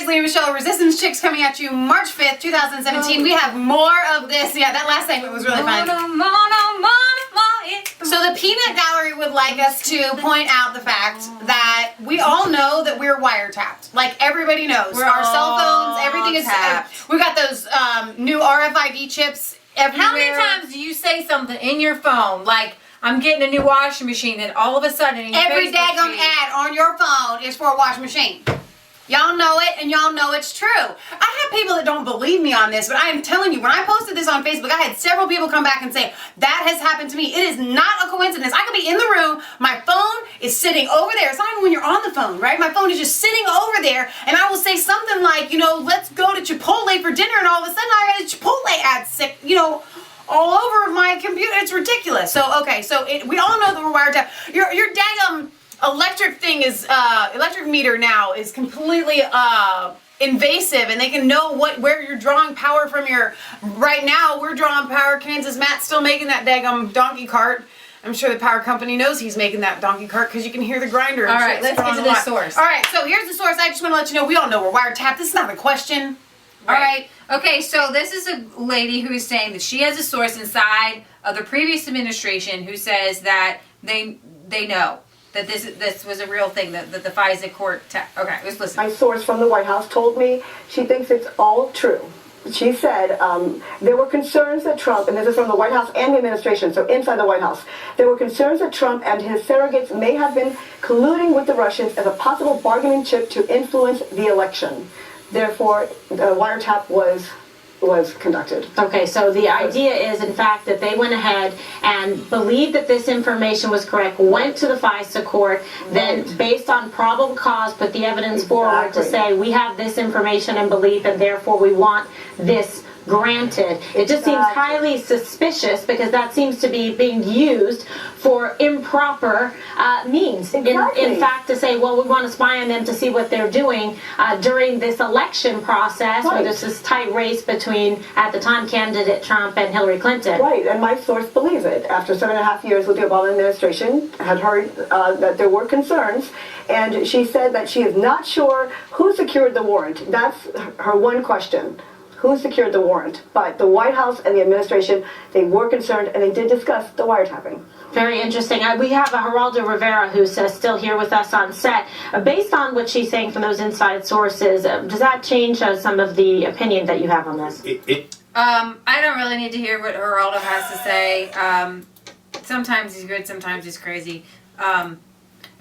Leslie and Michelle, Resistance Chicks, coming at you March 5th, 2017. We have more of this. Yeah, that last segment was really fun. So the Peanut Gallery would like us to point out the fact that we all know that we're wiretapped. Like everybody knows. Our cell phones, everything is tapped. We got those new RFID chips everywhere. How many times do you say something in your phone like, I'm getting a new washing machine, and all of a sudden in your every Facebook daggone feed, ad on your phone is for a washing machine. Y'all know it, and y'all know it's true. I have people that don't believe me on this, but I am telling you, when I posted this on Facebook, I had several people come back and say, that has happened to me. It is not a coincidence. I could be in the room, my phone is sitting over there. It's not even when you're on the phone, right? My phone is just sitting over there, and I will say something like, you know, let's go to Chipotle for dinner, and all of a sudden I got a Chipotle ad sick, you know, all over my computer. It's ridiculous. So, okay, so we all know that we're wiretapped. Your daggum electric thing is, electric meter now is completely invasive, and they can know where you're drawing power from your, right now we're drawing power, Kansas Matt's still making that daggum donkey cart. I'm sure the power company knows he's making that donkey cart because you can hear the grinder. All right, let's get to the source. All right, so here's the source. I just want to let you know, we all know we're wiretapped. This is not a question. All right. Okay, so this is a lady who is saying that she has a source inside of the previous administration who says that they know that this was a real thing, that the FISA court. Okay, let's listen. My source from the White House told me she thinks it's all true. She said there were concerns that Trump, and this is from the White House and the administration, so inside the White House, there were concerns that Trump and his surrogates may have been colluding with the Russians as a possible bargaining chip to influence the election. Therefore, the wiretap was conducted. Okay, so the idea is, in fact, that they went ahead and believed that this information was correct, went to the FISA court, then based on probable cause put the evidence forward to say we have this information and belief, and therefore we want this granted. It just seems highly suspicious because that seems to be being used for improper means. In fact, to say, well, we want to spy on them to see what they're doing during this election process, where there's this tight race between, at the time, candidate Trump and Hillary Clinton. Right, and my source believes it. After 7.5 years with the Obama administration, had heard that there were concerns, and she said that she is not sure who secured the warrant. That's her one question. Who secured the warrant? But the White House and the administration, they were concerned, and they did discuss the wiretapping. Very interesting. We have Geraldo Rivera, who's still here with us on set. Based on what she's saying from those inside sources, does that change some of the opinion that you have on this? I don't really need to hear what Geraldo has to say. Sometimes he's good, sometimes he's crazy. And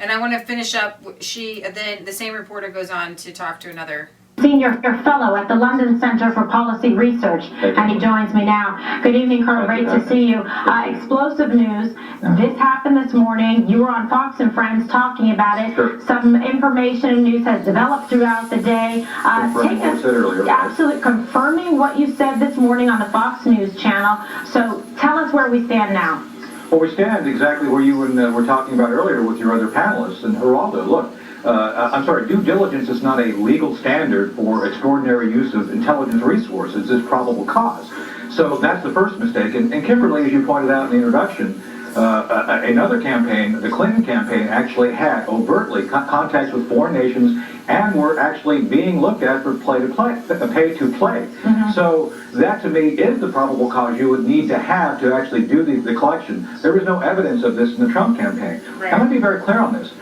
I want to finish up. Then the same reporter goes on to talk to another Senior Fellow at the London Center for Policy Research, and he joins me now. Good evening, Colonel. Great to see you. Explosive news. This happened this morning. You were on Fox and Friends talking about it. Sure. Some information and news has developed throughout the day. Absolutely confirming what you said this morning on the Fox News channel. So tell us where we stand now. Well, we stand exactly where you were talking about earlier with your other panelists. And Geraldo, look, I'm sorry, due diligence is not a legal standard for extraordinary use of intelligence resources. It's probable cause. So that's the first mistake. And Kimberly, as you pointed out in the introduction, another campaign, the Clinton campaign, actually had overtly contacts with foreign nations and were actually being looked at for pay to play. Mm-hmm. So that, to me, is the probable cause you would need to have to actually do the collection. There was no evidence of this in the Trump campaign. Right. I'm going to be very clear on this.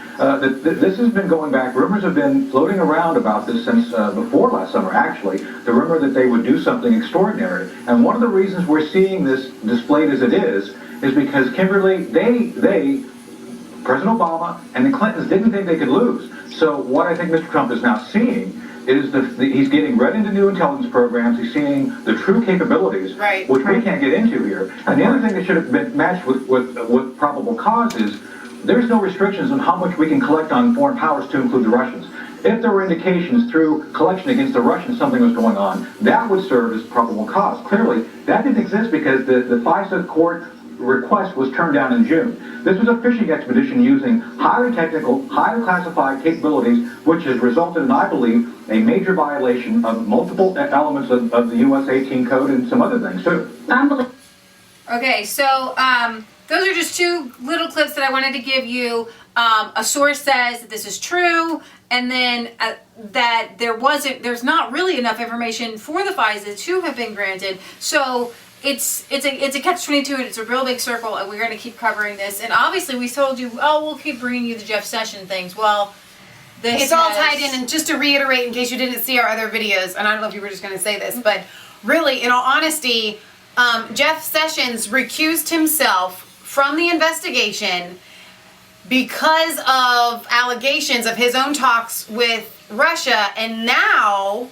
This has been going back. Rumors have been floating around about this since before last summer, actually. The rumor that they would do something extraordinary. And one of the reasons we're seeing this displayed as it is because Kimberly, President Obama and the Clintons didn't think they could lose. So what I think Mr. Trump is now seeing is he's getting read into new intelligence programs. He's seeing the true capabilities, which we can't get into here. And the other thing that should have been matched with probable cause is there's no restrictions on how much we can collect on foreign powers, to include the Russians. If there were indications through collection against the Russians something was going on, that would serve as probable cause. Clearly, that didn't exist because the FISA court request was turned down in June. This was a fishing expedition using highly technical, highly classified capabilities, which has resulted in, I believe, a major violation of multiple elements of the U.S. 18 code and some other things, too. Okay, so those are just two little clips that I wanted to give you. A source says that this is true, and then that there's not really enough information for the FISA to have been granted. So it's a catch-22, and it's a real big circle, and we're going to keep covering this. And obviously, we told you, we'll keep bringing you the Jeff Sessions things. Well, it's all tied in, and just to reiterate, in case you didn't see our other videos, and I don't know if you were just going to say this, but really, in all honesty, Jeff Sessions recused himself from the investigation because of allegations of his own talks with Russia, and now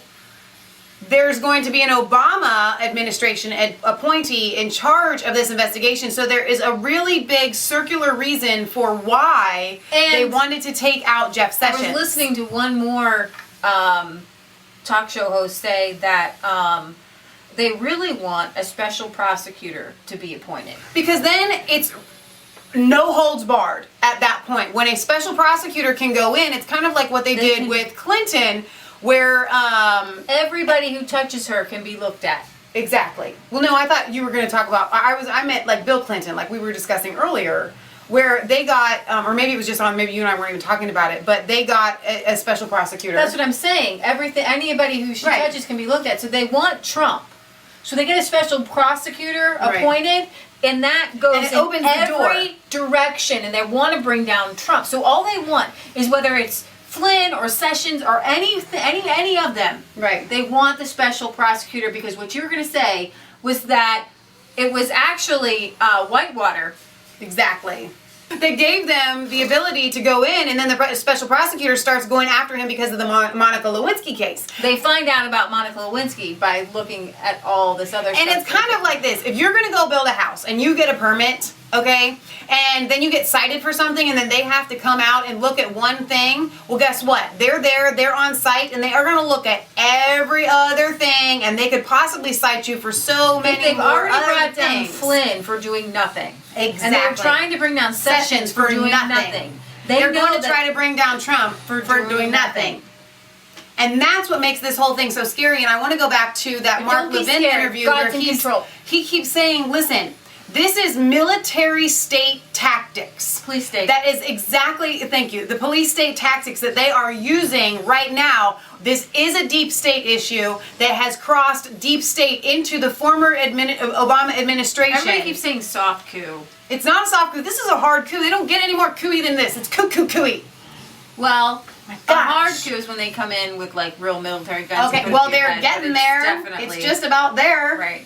there's going to be an Obama administration appointee in charge of this investigation. So there is a really big circular reason for why they wanted to take out Jeff Sessions. I was listening to one more talk show host say that they really want a special prosecutor to be appointed. Because then it's no holds barred at that point. When a special prosecutor can go in, it's kind of like what they did with Clinton, where everybody who touches her can be looked at. Exactly. Well, no, I thought you were going to talk about, I meant like Bill Clinton, like we were discussing earlier, where they got, or maybe it was just on, maybe you and I weren't even talking about it, but they got a special prosecutor. That's what I'm saying. Anybody who she touches can be looked at. So they want Trump. So they get a special prosecutor appointed, and that goes in every direction, and they want to bring down Trump. So all they want is, whether it's Flynn or Sessions or any of them, they want the special prosecutor, because what you were going to say was that it was actually Whitewater. Exactly. They gave them the ability to go in, and then the special prosecutor starts going after him because of the Monica Lewinsky case. They find out about Monica Lewinsky by looking at all this other stuff. And it's kind of like this. If you're going to go build a house and you get a permit, okay, and then you get cited for something, and then they have to come out and look at one thing, well, guess what? They're there, they're on site, and they are going to look at every other thing, and they could possibly cite you for so many they've more already other brought down things. Flynn for doing nothing. Exactly. And they're trying to bring down Sessions for doing nothing. They're going to try to bring down Trump for doing nothing. And that's what makes this whole thing so scary. And I want to go back to that Mark Levin interview where he keeps saying, listen, this is military state tactics. Police state. That is exactly, thank you, the police state tactics that they are using right now. This is a deep state issue that has crossed deep state into the former Obama administration. Everybody keeps saying soft coup. It's not a soft coup. This is a hard coup. They don't get any more coup-y than this. It's coup-coup-coup-y. Well, a hard coup is when they come in with like real military guns. Okay, well, they're getting there. It's just about there. Right.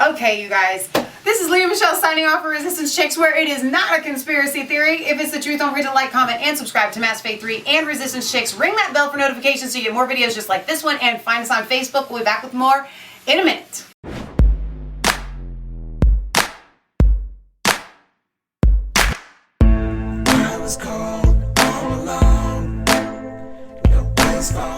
Okay, you guys. This is Leah Michelle signing off for Resistance Chicks, where it is not a conspiracy theory. If it's the truth, don't forget to like, comment, and subscribe to Mass Faith 3 and Resistance Chicks. Ring that bell for notifications so you get more videos just like this one, and find us on Facebook. We'll be back with more in a minute. I was cold all alone, no place for